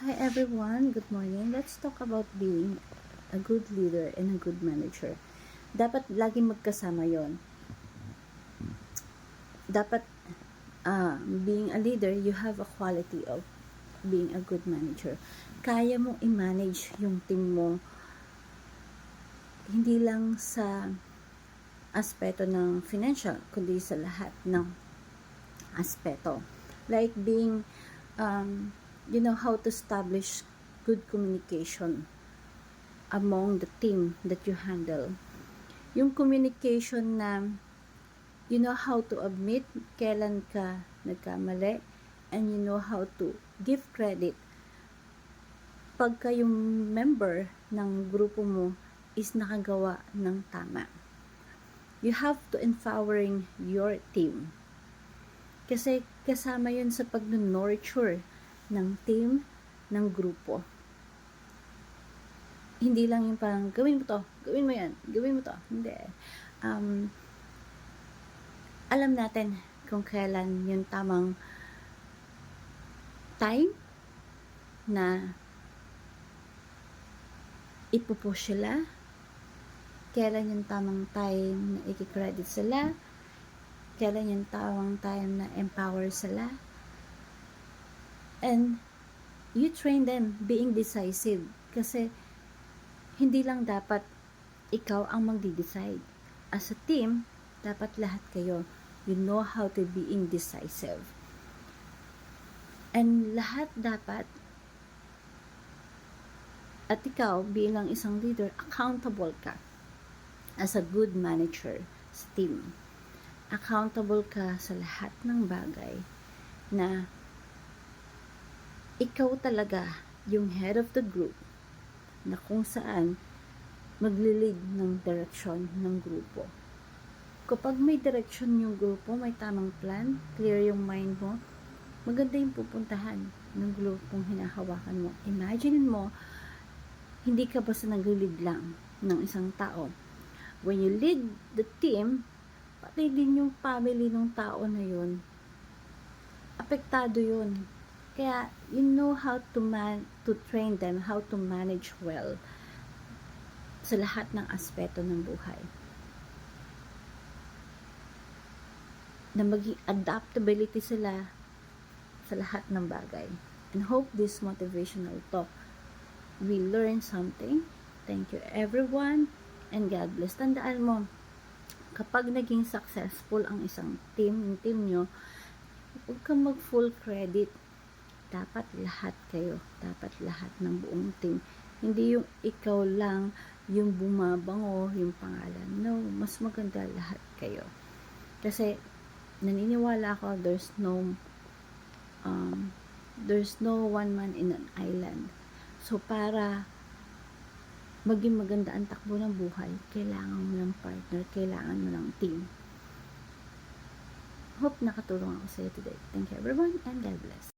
Hi everyone, good morning. Let's talk about being a good leader and a good manager. Dapat laging magkasama yon. Dapat being a leader, you have a quality of being a good manager. Kaya mo i-manage yung team mo, hindi lang sa aspeto ng financial, kundi sa lahat ng aspeto. Like being you know how to establish good communication among the team that you handle. Yung communication na you know how to admit kailan ka nagkamali, and you know how to give credit pagka yung member ng grupo mo is nakagawa ng tama. You have to empowering your team. Kasi kasama yun sa pag-nurture ng team, ng grupo. Hindi lang yung parang, gawin mo to, gawin mo yan, gawin mo to. Hindi. Alam natin kung kailan yung tamang time na ipupush sila, kailan yung tamang time na i-credit sila, kailan yung tamang time na empower sila, and you train them being decisive. Kasi hindi lang dapat ikaw ang magde-decide. As a team, dapat lahat kayo you know how to being decisive. And lahat dapat, at ikaw bilang isang leader, accountable ka as a good manager sa team. Accountable ka sa lahat ng bagay na ikaw talaga yung head of the group, na kung saan magli-lead ng direksyon ng grupo. Kapag may direksyon yung grupo, may tamang plan, clear yung mind mo, maganda yung pupuntahan ng grupong hinahawakan mo. Imagine mo, hindi ka basta nag-lead lang ng isang tao. When you lead the team, pati din yung family ng tao na yun, apektado yun. Kaya, you know how to train them, how to manage well sa lahat ng aspeto ng buhay. Na maging adaptability sila sa lahat ng bagay. And hope this motivational talk will learn something. Thank you everyone, and God bless. Tandaan mo, kapag naging successful ang isang team, yung team nyo, huwag kang mag full credit. Dapat lahat kayo, dapat lahat ng buong team. Hindi yung ikaw lang yung bumabango yung pangalan. No, mas maganda lahat kayo. Kasi naniniwala ako there's no one man in an island. So para maging maganda ang takbo ng buhay, kailangan mo ng partner, kailangan mo ng team. Hope nakatulong ako sa iyo today. Thank you everyone, and God bless.